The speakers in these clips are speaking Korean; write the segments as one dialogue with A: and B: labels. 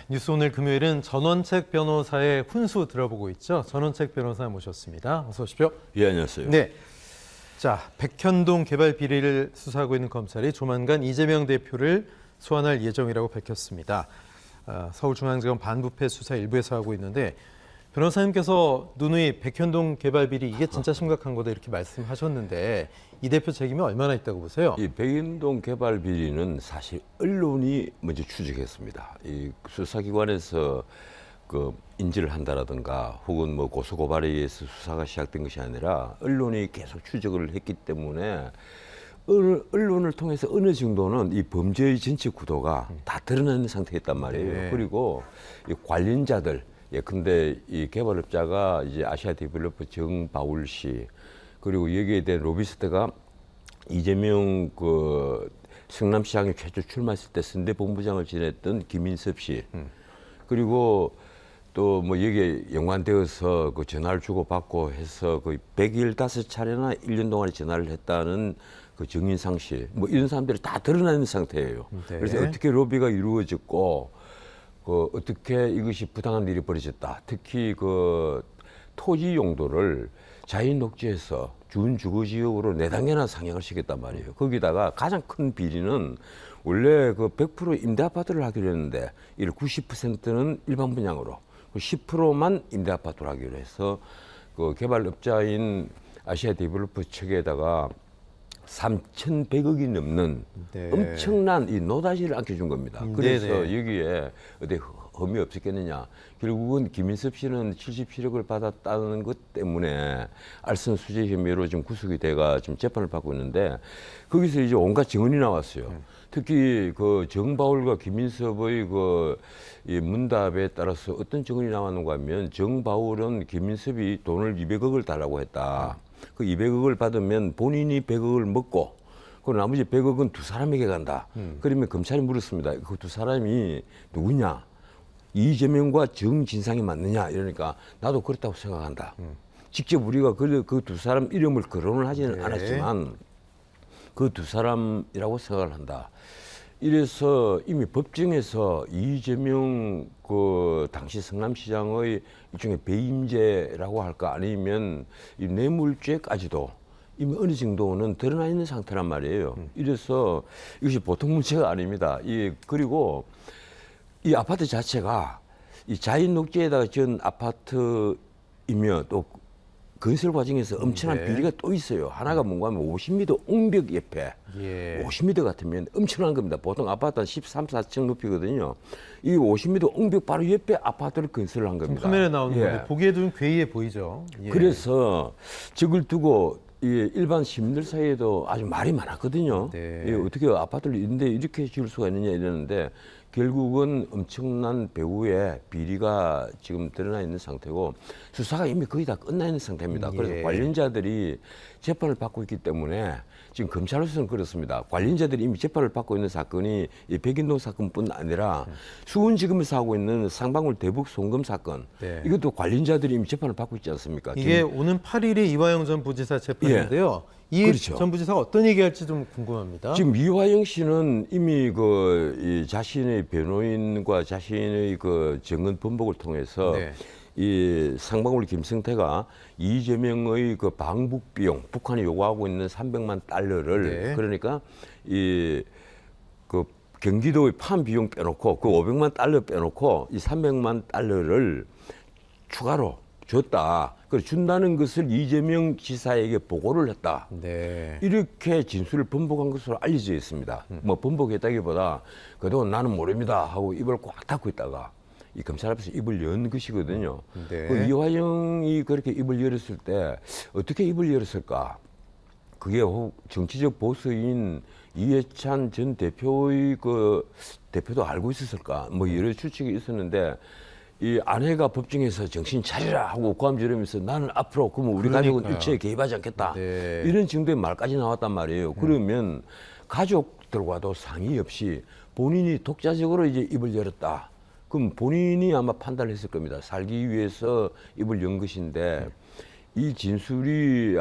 A: 뉴스 오늘 금요일은 전원책 변호사의 훈수 들어보고 있죠. 전원책 변호사 모셨습니다. 어서 오십시오.
B: 예, 안녕하세요.
A: 네. 자, 백현동 개발 비리를 수사하고 있는 검찰이 조만간 이재명 대표를 소환할 예정이라고 밝혔습니다. 서울중앙지검 반부패 수사 일부에서 하고 있는데 변호사님께서 누누이 백현동 개발 비리 이게 진짜 심각한 거다 이렇게 말씀하셨는데 이 대표 책임이 얼마나 있다고 보세요?
B: 이 백현동 개발 비리는 사실 언론이 먼저 추적했습니다. 이 수사기관에서 그 인지를 한다라든가 혹은 뭐 고소 고발에 의해서 수사가 시작된 것이 아니라 언론이 계속 추적을 했기 때문에 언론을 통해서 어느 정도는 이 범죄의 전체 구도가 다 드러나는 상태였단 말이에요.
A: 네.
B: 그리고 이 관련자들 예컨대 이 개발업자가 이제 아시아 디벨로퍼 정바울 씨 그리고 여기에 대한 로비스트가 이재명 그 성남시장에 최초 출마했을 때 선대 본부장을 지냈던 김인섭 씨 그리고 또 뭐 여기에 연관되어서 그 전화를 주고받고 해서 거의 115차례나 1년 동안에 전화를 했다는 그 정인상 씨 뭐 이런 사람들이 다 드러나 있는 상태예요.
A: 네.
B: 그래서 어떻게 로비가 이루어졌고 그 어떻게 이것이 부당한 일이 벌어졌다. 특히 그 토지 용도를 자연 녹지에서 준주거지역으로 4단계나 상향을 시켰단 말이에요. 거기다가 가장 큰 비리는 원래 그 100% 임대 아파트를 하기로 했는데 이를 90%는 일반 분양으로 10%만 임대 아파트로 하기로 해서 그 개발업자인 아시아 디벨로퍼 측에다가 3,100억이 넘는
A: 네.
B: 엄청난 이 노다지를 안겨준 겁니다. 그래서
A: 네네.
B: 여기에 어디 흠이 없었겠느냐. 결국은 김인섭 씨는 77억을 받았다는 것 때문에 알선수재 혐의로 지금 구속이 돼가 지금 재판을 받고 있는데 거기서 이제 온갖 증언이 나왔어요. 특히 그 정바울과 김인섭의 이 문답에 따라서 어떤 증언이 나왔는가 하면 정바울은 김인섭이 돈을 200억을 달라고 했다. 그 200억을 받으면 본인이 100억을 먹고 그 나머지 100억은 두 사람에게 간다. 그러면 검찰이 물었습니다. 그 두 사람이 누구냐? 이재명과 정진상이 맞느냐? 이러니까 나도 그렇다고 생각한다. 직접 우리가 그 두 사람 이름을 거론을 하지는
A: 네.
B: 않았지만 그 두 사람이라고 생각을 한다. 이래서 이미 법정에서 이재명 그 당시 성남시장의 일종의 배임죄라고 할까 아니면 이 뇌물죄까지도 이미 어느 정도는 드러나 있는 상태란 말이에요. 이래서 이것이 보통 문제가 아닙니다. 그리고 이 아파트 자체가 이 자연 녹지에다가 지은 아파트이며 또 건설 과정에서 엄청난
A: 네.
B: 비리가 또 있어요. 하나가 뭔가 하면 50m 옹벽 옆에
A: 예.
B: 50m 같으면 엄청난 겁니다. 보통 아파트 한 13, 14층 높이거든요. 이 50m 옹벽 바로 옆에 아파트를 건설을 한 겁니다.
A: 카메라에 나오는
B: 예.
A: 건데 보기에도 좀 괴이해 보이죠. 예.
B: 그래서 저걸 두고 이 일반 시민들 사이에도 아주 말이 많았거든요.
A: 네.
B: 예, 어떻게 아파트를 있는데 이렇게 지을 수가 있느냐 이러는데 결국은 엄청난 배후에 비리가 지금 드러나 있는 상태고 수사가 이미 거의 다 끝나 있는 상태입니다.
A: 예.
B: 그래서 관련자들이 재판을 받고 있기 때문에 지금 검찰로서는 그렇습니다. 관련자들이 이미 재판을 받고 있는 사건이 이 백인동 사건뿐 아니라 수원지검에서 하고 있는 상방울 대북 송금 사건
A: 네.
B: 이것도 관련자들이 이미 재판을 받고 있지 않습니까?
A: 이게 오는 8일에 이화영 전 부지사 재판인데요. 이
B: 그렇죠.
A: 전 부지사가 어떤 얘기할지 좀 궁금합니다.
B: 지금 이화영 씨는 이미 이 자신의 변호인과 자신의 그 증언 번복을 통해서
A: 네.
B: 이 상방울 김성태가 이재명의 그 방북 비용, 북한이 요구하고 있는 300만 달러를
A: 네.
B: 그러니까 그 경기도의 판 비용 빼놓고 그 500만 달러 빼놓고 이 300만 달러를 추가로 줬다. 그래 준다는 것을 이재명 지사에게 보고를 했다.
A: 네.
B: 이렇게 진술을 번복한 것으로 알려져 있습니다. 뭐 번복했다기보다 그동안 나는 모릅니다 하고 입을 꽉 닫고 있다가 이 검찰 앞에서 입을 연 것이거든요.
A: 네.
B: 그 이화영이 그렇게 입을 열었을 때 어떻게 입을 열었을까? 그게 정치적 보수인 이해찬 전 대표의 그 대표도 알고 있었을까? 뭐 여러 추측이 있었는데 이 아내가 법정에서 정신 차리라 하고 고함 지르면서 나는 앞으로 그러면 우리 가족은
A: 그러니까요.
B: 일체에 개입하지 않겠다.
A: 네.
B: 이런 정도의 말까지 나왔단 말이에요. 그러면 가족들과도 상의 없이 본인이 독자적으로 이제 입을 열었다. 그럼 본인이 아마 판단을 했을 겁니다. 살기 위해서 입을 연 것인데 이 진술이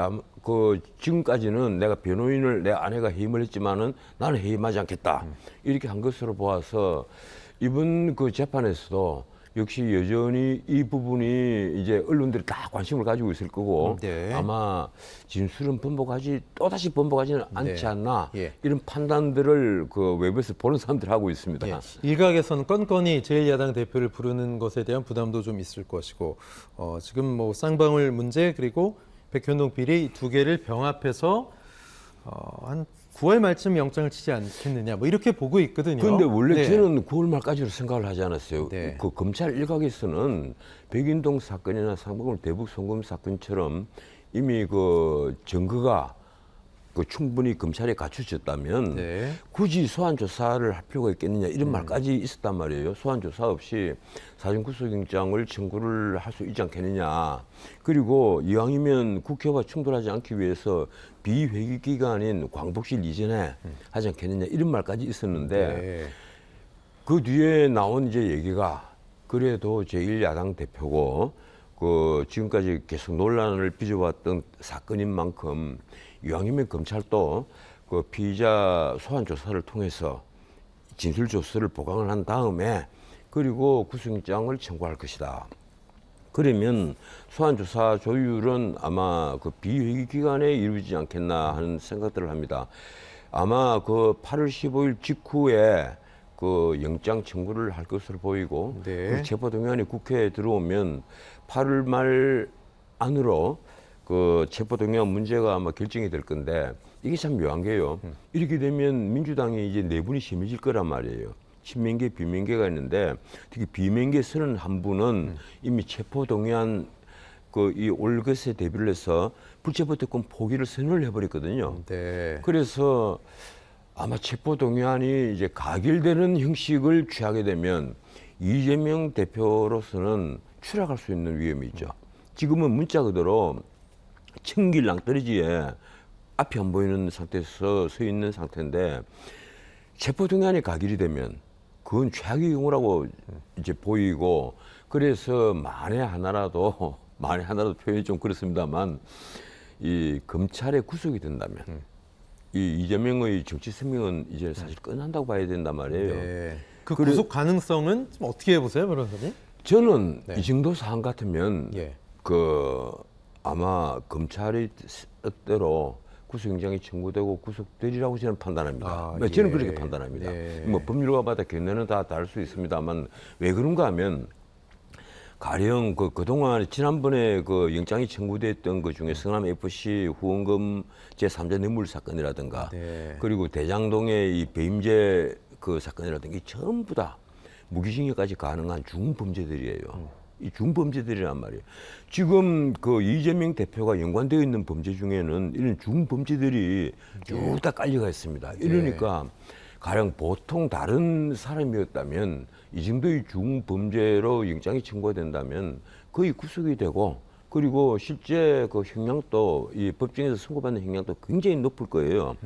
B: 지금까지는 내가 변호인을 내 아내가 해임을 했지만은 나는 해임하지 않겠다. 이렇게 한 것으로 보아서 이번 그 재판에서도 역시 여전히 이 부분이 이제 언론들이 다 관심을 가지고 있을 거고
A: 네.
B: 아마 진술은 또다시 번복하지는 않지
A: 네.
B: 않나
A: 예.
B: 이런 판단들을 그 외부에서 보는 사람들이 하고 있습니다.
A: 예. 일각에서는 건건이 제1야당 대표를 부르는 것에 대한 부담도 좀 있을 것이고 지금 뭐 쌍방울 문제 그리고 백현동 비리 두 개를 병합해서 한 9월 말쯤 영장을 치지 않겠느냐 뭐 이렇게 보고 있거든요.
B: 그런데 원래
A: 네.
B: 저는 9월 말까지로 생각을 하지 않았어요.
A: 네.
B: 그 검찰 일각에서는 백인동 사건이나 상방울 대북 송금 사건처럼 이미 그 증거가 그 충분히 검찰에 갖춰졌다면
A: 네.
B: 굳이 소환 조사를 할 필요가 있겠느냐 이런 말까지 있었단 말이에요. 소환 조사 없이 사전 구속영장을 청구를 할 수 있지 않겠느냐. 그리고 이왕이면 국회와 충돌하지 않기 위해서 비회기 기간인 광복실 이전에 하지 않겠느냐 이런 말까지 있었는데
A: 네.
B: 그 뒤에 나온 이제 얘기가 그래도 제1야당 대표고 그 지금까지 계속 논란을 빚어왔던 사건인 만큼 이왕이면 검찰도 그 피의자 소환 조사를 통해서 진술 조서를 보강을 한 다음에 그리고 구속영장을 청구할 것이다. 그러면 소환 조사 조율은 아마 그 비회기 기간에 이루어지지 않겠나 하는 생각들을 합니다. 아마 그 8월 15일 직후에 그 영장 청구를 할 것으로 보이고
A: 네.
B: 그 체포동의안이 국회에 들어오면 8월 말 안으로 그 체포동의안 문제가 아마 결정이 될 건데 이게 참 묘한 게요. 이렇게 되면 민주당이 이제 내분이 심해질 거란 말이에요. 친명계, 비명계가 있는데 특히 비명계 31분은 이미 체포동의안 그 이 올 것에 대비를 해서 불체포특권 포기를 선언을 해버렸거든요.
A: 네.
B: 그래서 아마 체포동의안이 이제 가결되는 형식을 취하게 되면 이재명 대표로서는 추락할 수 있는 위험이 있죠. 지금은 문자 그대로 청길 낭떠러지에 앞이 안 보이는 상태에서 서 있는 상태인데 체포동의안이 가결이 되면 그건 최악의 경우라고 이제 보이고 그래서 만에 하나라도 표현이 좀 그렇습니다만 이 검찰에 구속이 된다면 이 이재명의 정치 생명은 이제 사실 끝난다고 봐야 된단 말이에요.
A: 네. 그 구속 가능성은 좀 어떻게 해보세요, 변호사님?
B: 저는
A: 네.
B: 이 정도 사안 같으면
A: 예.
B: 그 아마 검찰의 뜻대로 구속영장이 청구되고 구속되리라고 저는 판단합니다.
A: 아,
B: 저는
A: 예.
B: 그렇게 판단합니다.
A: 네.
B: 뭐 법률가마다 견해는 다 다를 수 있습니다만 왜 그런가 하면 가령 그동안 지난번에 그 영장이 청구됐던 것 중에 성남 FC 후원금 제3자 뇌물 사건이라든가
A: 네.
B: 그리고 대장동의 이 배임죄 그 사건이라든가 이 전부 다 무기징역까지 가능한 중범죄들이에요. 이 중범죄들이란 말이에요. 지금 그 이재명 대표가 연관되어 있는 범죄 중에는 이런 중범죄들이 쭉 다 깔려가 있습니다. 이러니까 가령 보통 다른 사람이었다면 이 정도의 중범죄로 영장이 청구가 된다면 거의 구속이 되고 그리고 실제 그 형량도 이 법정에서 선고받는 형량도 굉장히 높을 거예요.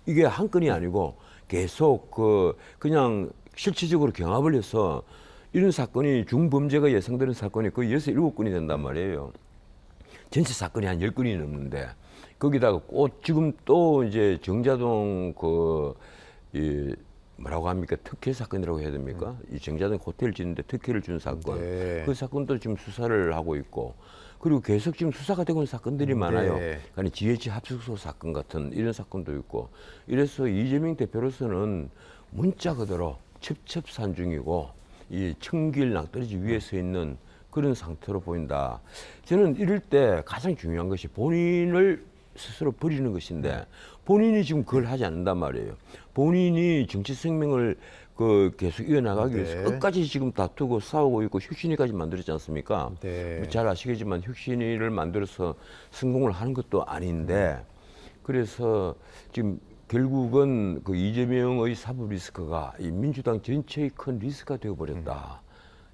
B: 이게 한 건이 아니고 계속 그냥 실질적으로 경합을 해서 이런 사건이 중범죄가 예상되는 사건이 거의 6, 7건이 된단 말이에요. 전체 사건이 한 10건이 넘는데 거기다가 꼭 지금 또 이제 정자동 이 뭐라고 합니까? 특혜 사건이라고 해야 됩니까? 이 정자동 호텔 짓는데 특혜를 준 사건.
A: 네.
B: 그 사건도 지금 수사를 하고 있고 그리고 계속 지금 수사가 되고 있는 사건들이 많아요. 아니 GH 합숙소 사건 같은 이런 사건도 있고 이래서 이재명 대표로서는 문자 그대로 첩첩산중이고 이 청길 낭떠러지 위에 서 있는 그런 상태로 보인다. 저는 이럴 때 가장 중요한 것이 본인을 스스로 버리는 것인데 본인이 지금 그걸 하지 않는단 말이에요. 본인이 정치 생명을 계속 이어나가기 위해서
A: 네.
B: 끝까지 지금 다투고 싸우고 있고 혁신위까지 만들었지 않습니까?
A: 네.
B: 잘 아시겠지만 혁신위를 만들어서 성공을 하는 것도 아닌데 그래서 지금 결국은 그 이재명의 사법 리스크가 이 민주당 전체의 큰 리스크가 되어버렸다.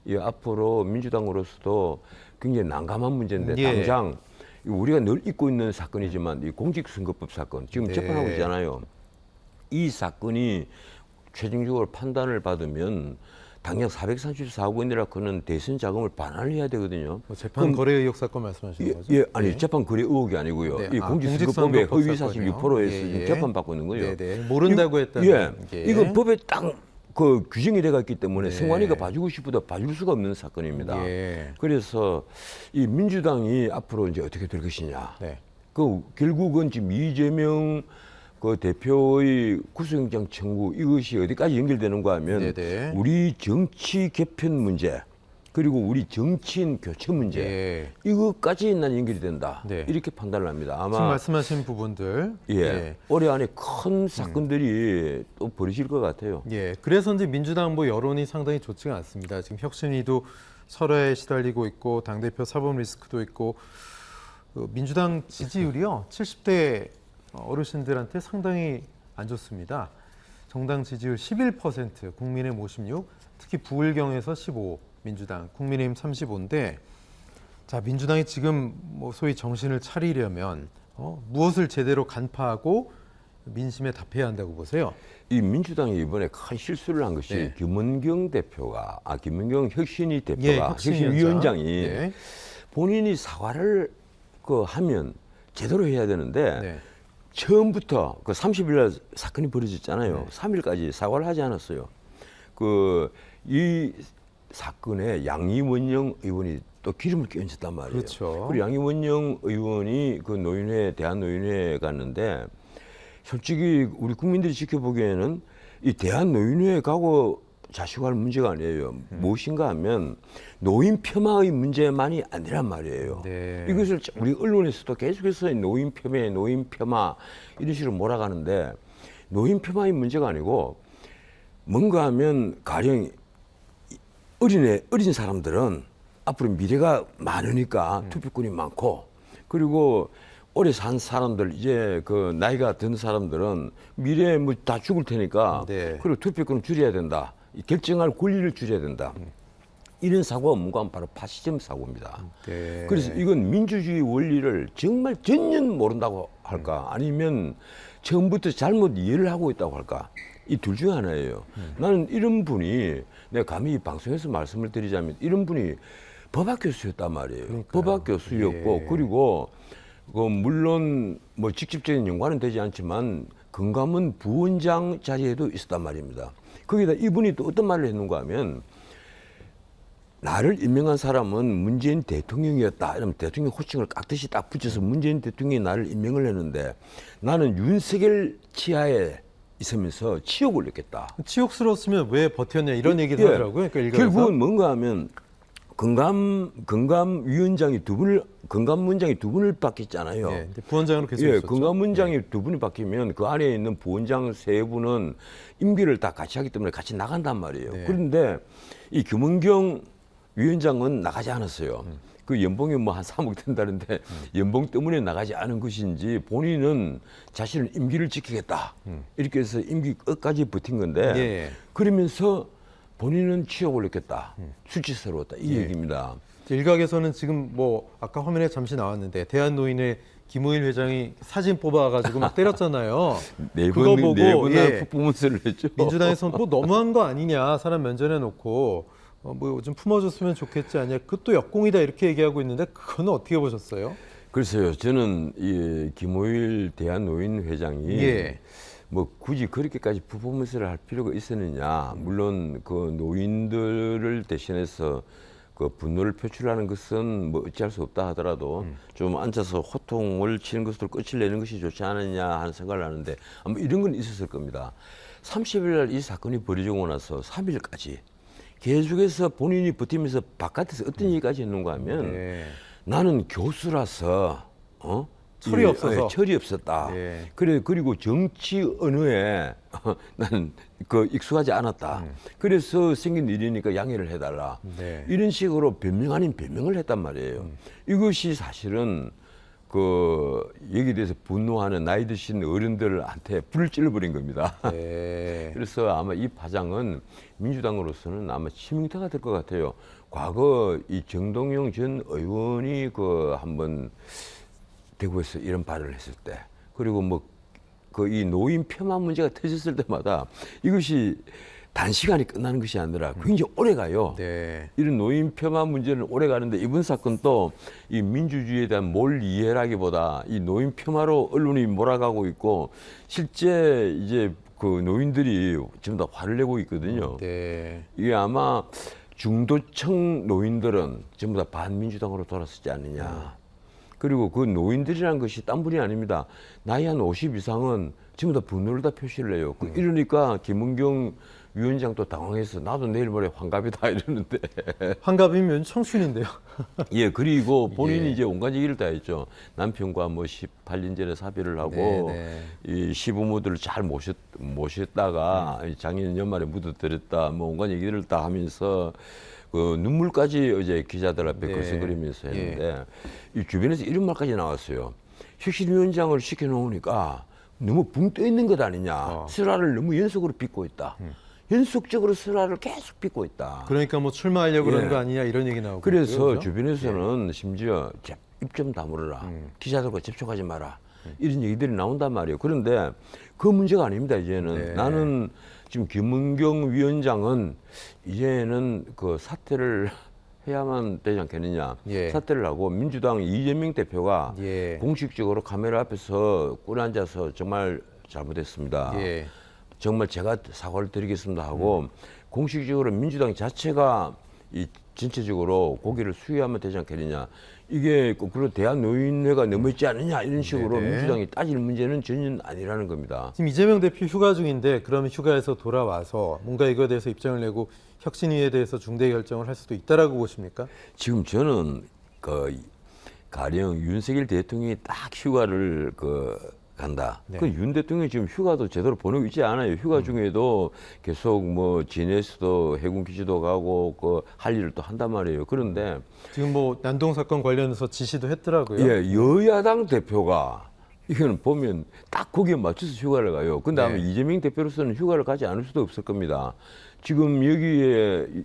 B: 이 앞으로 민주당으로서도 굉장히 난감한 문제인데
A: 예.
B: 당장 우리가 늘 잊고 있는 사건이지만 이 공직선거법 사건 지금
A: 네.
B: 재판하고 있잖아요. 이 사건이 최종적으로 판단을 받으면 당장 434억 원이라 그는 대선 자금을 반환을 해야 되거든요.
A: 뭐 재판 거래 의혹 사건 말씀하시는 거죠?
B: 예, 아니
A: 네.
B: 재판 거래 의혹이 아니고요.
A: 네.
B: 이
A: 아,
B: 공직선거법의
A: 공직선거법
B: 허위 사실
A: 사건이요?
B: 6%에서
A: 예, 예.
B: 재판 받고 있는 거예요.
A: 네네. 모른다고 했다는
B: 예,
A: 게.
B: 이거 법에 딱 그 규정이 돼가 있기 때문에
A: 네.
B: 성환이가 봐주고 싶어도 봐줄 수가 없는 사건입니다.
A: 예.
B: 그래서 이 민주당이 앞으로 이제 어떻게 될 것이냐.
A: 네.
B: 그 결국은 지금 이재명 그 대표의 구속영장 청구 이것이 어디까지 연결되는가 하면
A: 네네.
B: 우리 정치 개편 문제 그리고 우리 정치인 교체 문제
A: 예.
B: 이것까지 난 연결이 된다.
A: 네.
B: 이렇게 판단을 합니다.
A: 지금
B: 아마
A: 말씀하신 부분들.
B: 예, 올해 안에 큰 사건들이 또 벌어질 것 같아요.
A: 예. 그래서 이제 민주당 뭐 여론이 상당히 좋지가 않습니다. 지금 혁신위도 설화에 시달리고 있고 당대표 사법 리스크도 있고 민주당 지지율이요 70대 어르신들한테 상당히 안 좋습니다. 정당 지지율 11%, 국민의힘 56, 특히 부울경에서 15, 민주당, 국민의힘 35인데 자 민주당이 지금 뭐 소위 정신을 차리려면 무엇을 제대로 간파하고 민심에 답해야 한다고 보세요.
B: 이 민주당이 이번에 큰 실수를 한 것이
A: 네.
B: 김원경 대표가 김원경 혁신위 대표가
A: 예, 혁신위원장.
B: 혁신위원장이
A: 네.
B: 본인이 사과를 하면 제대로 해야 되는데
A: 네.
B: 처음부터 그 30일 날 사건이 벌어졌잖아요.
A: 네.
B: 3일까지 사과를 하지 않았어요. 이 사건에 양이원영 의원이 또 기름을 끼얹었단 말이에요.
A: 그렇죠.
B: 그리고 양이원영 의원이 그 노인회 대한노인회에 갔는데 솔직히 우리 국민들이 지켜보기에는 이 대한노인회에 가고 자식할 문제가 아니에요. 무엇인가 하면 노인 폄하의 문제만이 아니란 말이에요.
A: 네.
B: 이것을 우리 언론에서도 계속해서 노인 폄하, 노인 폄하 이런 식으로 몰아가는데 노인 폄하의 문제가 아니고 뭔가 하면 가령 어린 사람들은 앞으로 미래가 많으니까 투표권이 많고 그리고 오래 산 사람들 이제 그 나이가 든 사람들은 미래에 뭐 다 죽을 테니까
A: 네.
B: 그리고 투표권을 줄여야 된다. 결정할 권리를 줄여야 된다. 이런 사고가 뭔가 하면 바로 파시즘 사고입니다.
A: 네.
B: 그래서 이건 민주주의 원리를 정말 전혀 모른다고 할까 아니면 처음부터 잘못 이해를 하고 있다고 할까 이 둘 중에 하나예요. 나는 이런 분이 내가 감히 이 방송에서 말씀을 드리자면 이런 분이 법학 교수였단 말이에요.
A: 그러니까요.
B: 법학 교수였고
A: 예.
B: 그리고 물론 뭐 직접적인 연관은 되지 않지만 금감원 부원장 자리에도 있었단 말입니다. 거기다 이분이 또 어떤 말을 했는가 하면 나를 임명한 사람은 문재인 대통령이었다. 이러면 대통령 호칭을 깍듯이 딱 붙여서 문재인 대통령이 나를 임명을 했는데 나는 윤석열 치하에 있으면서 치욕을 느꼈다.
A: 치욕스러웠으면 왜 버텼냐 이런 얘기도
B: 예.
A: 하더라고요. 그러니까 일각에서.
B: 결국은 뭔가 하면 건감위원장이 건감문장이 두 분을 바뀌었잖아요.
A: 예, 부원장으로 계속
B: 예,
A: 있었죠.
B: 건감문장이 두 분이 바뀌면 그 안에 있는 부원장 세 분은 임기를 다 같이 하기 때문에 같이 나간단 말이에요.
A: 네.
B: 그런데 이 김은경 위원장은 나가지 않았어요. 그 연봉이 뭐 한 3억 된다는데 연봉 때문에 나가지 않은 것인지 본인은 자신은 임기를 지키겠다. 이렇게 해서 임기 끝까지 버틴 건데
A: 예.
B: 그러면서 본인은 치욕을 느꼈다. 수치스러웠다. 이
A: 예.
B: 얘기입니다.
A: 일각에서는 지금 뭐 아까 화면에 잠시 나왔는데 대한노인의 김우일 회장이 사진 뽑아가지고 막 때렸잖아요. 그거 보고
B: 네번나 퍼포먼스를 했죠.
A: 민주당에서는 뭐 너무한 거 아니냐 사람 면전에 놓고 뭐 좀 품어줬으면 좋겠지 않냐 그것도 역공이다 이렇게 얘기하고 있는데 그거는 어떻게 보셨어요?
B: 글쎄요. 저는 이 김호일 대한노인 회장이
A: 예.
B: 뭐 굳이 그렇게까지 퍼포먼스를 할 필요가 있었느냐. 물론 그 노인들을 대신해서 그 분노를 표출하는 것은 뭐 어찌할 수 없다 하더라도 좀 앉아서 호통을 치는 것으로 끝을 내는 것이 좋지 않느냐 하는 생각을 하는데 아마 이런 건 있었을 겁니다. 30일 날 이 사건이 벌어지고 나서 3일까지 계속해서 본인이 버티면서 바깥에서 어떤 얘기까지 했는가 하면
A: 네.
B: 나는 교수라서
A: 철이 없어서.
B: 철이 없었다.
A: 네.
B: 그리고 정치 언어에 나는 그 익숙하지 않았다. 그래서 생긴 일이니까 양해를 해달라.
A: 네.
B: 이런 식으로 변명 아닌 변명을 했단 말이에요. 이것이 사실은 그 여기에 대해서 분노하는 나이 드신 어른들한테 불을 찔러버린 겁니다.
A: 네.
B: 그래서 아마 이 파장은 민주당으로서는 아마 치명타가 될 것 같아요. 과거 이 정동영 전 의원이 그 한번 대구에서 이런 발언을 했을 때, 그리고 뭐 그 이 노인 폄하 문제가 터졌을 때마다 이것이 단시간에 끝나는 것이 아니라 굉장히 오래 가요.
A: 네.
B: 이런 노인 폄하 문제는 오래 가는데 이번 사건도 이 민주주의에 대한 몰 이해라기보다 이 노인 폄하로 언론이 몰아가고 있고 실제 이제 그 노인들이 지금 다 화를 내고 있거든요.
A: 네.
B: 이게 아마 중도층 노인들은 전부 다 반민주당으로 돌아서지 않느냐. 그리고 그 노인들이라는 것이 딴 분이 아닙니다. 나이 한 50 이상은 전부 다 분노를 다 표시를 해요. 이러니까 김은경 위원장도 당황해서 나도 내일 모레 환갑이다 이러는데.
A: 환갑이면 청춘인데요.
B: 예, 그리고 본인이
A: 예.
B: 이제 온갖 얘기를 다 했죠. 남편과 뭐 18년 전에 사별을 하고
A: 네,
B: 이 시부모들을 잘 모셨다가 작년 연말에 묻어드렸다. 뭐 온갖 얘기를 다 하면서 그 눈물까지 어제 기자들 앞에
A: 네.
B: 글썽거리면서 했는데 이 주변에서 이런 말까지 나왔어요. 혁신위원장을 시켜놓으니까 너무 붕 떠 있는 것 아니냐. 슬화를 너무 연속으로 빚고 있다. 연속적으로 슬화를 계속 빚고 있다.
A: 그러니까 뭐 출마하려고
B: 예.
A: 그러는 거 아니냐 이런 얘기 나오고.
B: 그래서
A: 있고요, 그죠?
B: 주변에서는 심지어 입 좀 다물어라. 기자들과 접촉하지 마라. 이런 얘기들이 나온단 말이에요. 그런데 그 문제가 아닙니다. 이제는
A: 네.
B: 나는 지금 김은경 위원장은 이제는 그 사퇴를 해야만 되지 않겠느냐.
A: 예.
B: 사퇴를 하고 민주당 이재명 대표가
A: 예.
B: 공식적으로 카메라 앞에서 꿇어 앉아서 정말 잘못했습니다.
A: 예.
B: 정말 제가 사과를 드리겠습니다 하고 공식적으로 민주당 자체가 이 전체적으로 고개를 수여하면 되지 않겠느냐. 이게 거꾸로 대한노인회가 넘어있지 않느냐 이런 식으로
A: 네네.
B: 민주당이 따질 문제는 전혀 아니라는 겁니다.
A: 지금 이재명 대표 휴가 중인데 그러면 휴가에서 돌아와서 뭔가 이거에 대해서 입장을 내고 혁신위에 대해서 중대 결정을 할 수도 있다라고 보십니까?
B: 지금 저는 그 가령 윤석열 대통령이 딱 휴가를 간다.
A: 네.
B: 그 윤 대통령이 지금 휴가도 제대로 보내고 있지 않아요. 휴가 중에도 계속 뭐 진해수도 해군 기지도 가고 그 할 일을 또 한단 말이에요. 그런데
A: 지금 뭐 난동 사건 관련해서 지시도 했더라고요.
B: 예, 여야당 대표가 이거는 보면 딱 거기에 맞춰서 휴가를 가요. 근데 아마
A: 네.
B: 이재명 대표로서는 휴가를 가지 않을 수도 없을 겁니다. 지금 여기에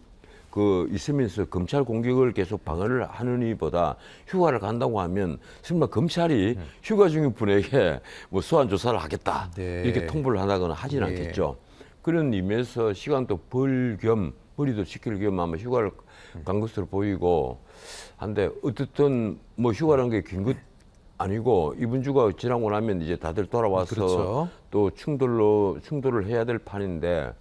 B: 있으면서 검찰 공격을 계속 방어를 하느니보다 휴가를 간다고 하면 정말 검찰이 휴가 중인 분에게 뭐 소환 조사를 하겠다
A: 네.
B: 이렇게 통보를 하다거나 하진
A: 네.
B: 않겠죠. 그런 의미에서 시간도 벌 겸 머리도 식힐 겸 아마 휴가를 간 것으로 보이고 한데 어쨌든 뭐 휴가라는 게 긴 것 아니고 이번 주가 지나고 나면 이제 다들 돌아와서
A: 그렇죠.
B: 또 충돌을 해야 될 판인데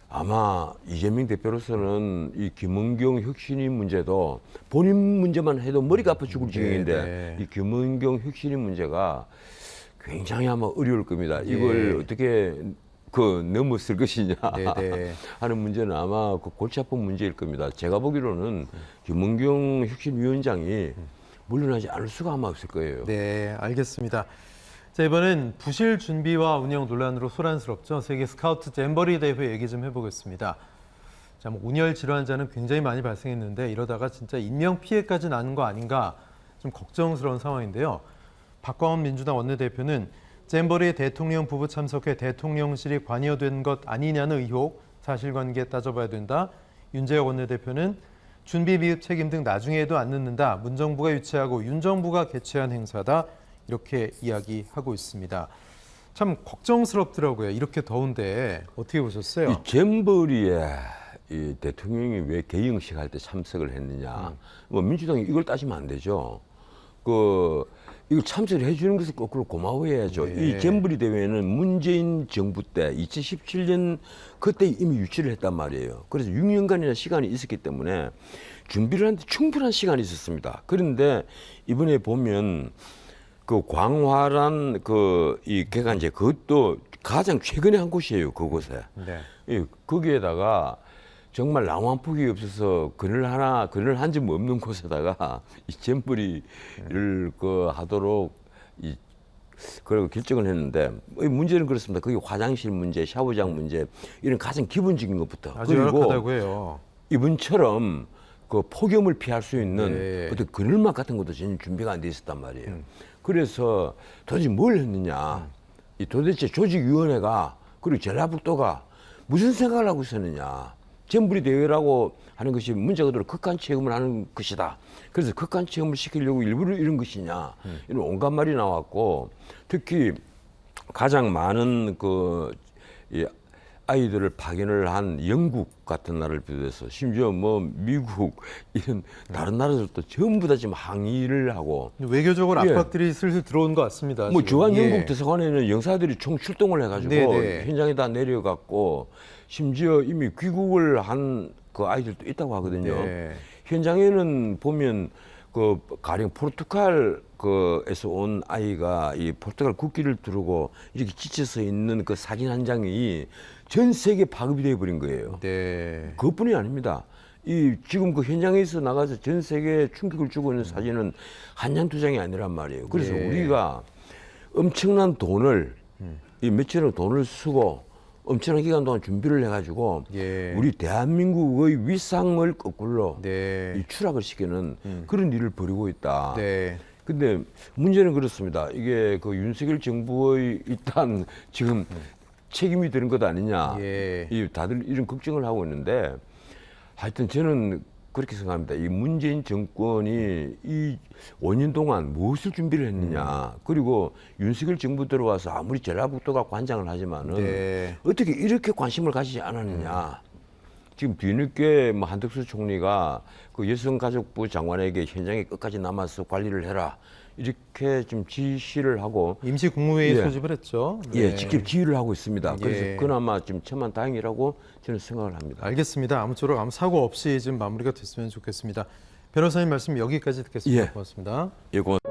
B: 아마 이재명 대표로서는 이 김은경 혁신위 문제도 본인 문제만 해도 머리가 아파 죽을 지경인데
A: 네.
B: 이 김은경 혁신위 문제가 굉장히 아마 어려울 겁니다. 이걸
A: 예.
B: 어떻게 넘어설 것이냐
A: 네네.
B: 하는 문제는 아마 그 골치 아픈 문제일 겁니다. 제가 보기로는 김은경 혁신위원장이 물러나지 않을 수가 아마 없을 거예요.
A: 네, 알겠습니다. 자, 이번엔 부실 준비와 운영 논란으로 소란스럽죠. 세계 스카우트 잼버리 대회 얘기 좀 해보겠습니다. 자, 뭐 운열 질환자는 굉장히 많이 발생했는데 이러다가 진짜 인명 피해까지 나는 거 아닌가 좀 걱정스러운 상황인데요. 박광원 민주당 원내대표는 잼버리에 대통령 부부 참석해 대통령실이 관여된 것 아니냐는 의혹, 사실관계 따져봐야 된다. 윤재혁 원내대표는 준비 미흡 책임 등 나중에 해도 안 늦는다. 문정부가 유치하고 윤 정부가 개최한 행사다. 이렇게 이야기하고 있습니다. 참 걱정스럽더라고요. 이렇게 더운데 어떻게 보셨어요?
B: 이 잼버리에 이 대통령이 왜 개영식 할 때 참석을 했느냐. 뭐 민주당이 이걸 따지면 안 되죠. 이걸 참석을 해주는 것을 거꾸로 고마워해야죠.
A: 네.
B: 이 잼버리 대회는 문재인 정부 때 2017년 그때 이미 유치를 했단 말이에요. 그래서 6년간이나 시간이 있었기 때문에 준비를 하는데 충분한 시간이 있었습니다. 그런데 이번에 보면 그 광활한 이 개간제 그것도 가장 최근에 한 곳이에요. 그곳에.
A: 네.
B: 거기에다가 정말 낭왕폭이 없어서 그늘 한 점 없는 곳에다가 이 잼버리를 하도록 그리고 결정을 했는데 문제는 그렇습니다. 거기 화장실 문제, 샤워장 문제 이런 가장 기본적인 것부터
A: 아주 열악하다고 해요.
B: 이번처럼 그 폭염을 피할 수 있는
A: 네.
B: 어떤 그늘막 같은 것도 전혀 준비가 안 돼 있었단 말이에요. 그래서 도대체 뭘 했느냐? 이 도대체 조직위원회가 그리고 전라북도가 무슨 생각을 하고 있었느냐? 잼버리 대회라고 하는 것이 문제가 그대로 극한 체험을 하는 것이다. 그래서 극한 체험을 시키려고 일부러 이런 것이냐? 이런 온갖 말이 나왔고 특히 가장 많은 아이들을 파견을 한 영국 같은 나라를 비롯해서 심지어 뭐 미국 이런 다른 나라들도 전부 다 지금 항의를 하고
A: 외교적으로
B: 예.
A: 압박들이 슬슬 들어온 것 같습니다.
B: 뭐
A: 지금.
B: 주한
A: 예.
B: 영국 대사관에는 영사들이 총 출동을 해가지고
A: 네네.
B: 현장에 다 내려갔고 심지어 이미 귀국을 한 그 아이들도 있다고 하거든요.
A: 네.
B: 현장에는 보면 그 가령 포르투갈 그에서 온 아이가 이 포르투갈 국기를 두르고 이렇게 지쳐서 있는 그 사진 한 장이 전 세계 파급이 돼 버린 거예요.
A: 네.
B: 그것뿐이 아닙니다. 이 지금 그 현장에서 나가서 전 세계에 충격을 주고 있는 사진은 한 장 두 장이 아니란 말이에요. 그래서
A: 네.
B: 우리가 엄청난 돈을 이 며칠을 돈을 쓰고 엄청난 기간 동안 준비를 해가지고
A: 예.
B: 우리 대한민국의 위상을 거꾸로
A: 네.
B: 이 추락을 시키는 그런 일을 벌이고 있다.
A: 네.
B: 근데 문제는 그렇습니다. 이게 그 윤석열 정부의 일단 지금 책임이 되는 것 아니냐.
A: 예.
B: 이 다들 이런 걱정을 하고 있는데 하여튼 저는 그렇게 생각합니다. 이 문재인 정권이 이 5년 동안 무엇을 준비를 했느냐. 그리고 윤석열 정부 들어와서 아무리 전라북도가 관장을 하지만은
A: 네.
B: 어떻게 이렇게 관심을 가지지 않았느냐. 지금 뒤늦게 뭐 한덕수 총리가 그 여성가족부 장관에게 현장에 끝까지 남아서 관리를 해라. 이렇게 좀 지시를 하고
A: 임시 국무회의
B: 예.
A: 소집을 했죠.
B: 예,
A: 네.
B: 직접 지휘를 하고 있습니다. 그래서
A: 예.
B: 그나마 좀 천만다행이라고 저는 생각을 합니다.
A: 알겠습니다. 아무쪼록 아무 사고 없이 좀 마무리가 됐으면 좋겠습니다. 변호사님 말씀 여기까지 듣겠습니다.
B: 예.
A: 고맙습니다.
B: 예, 고맙습니다.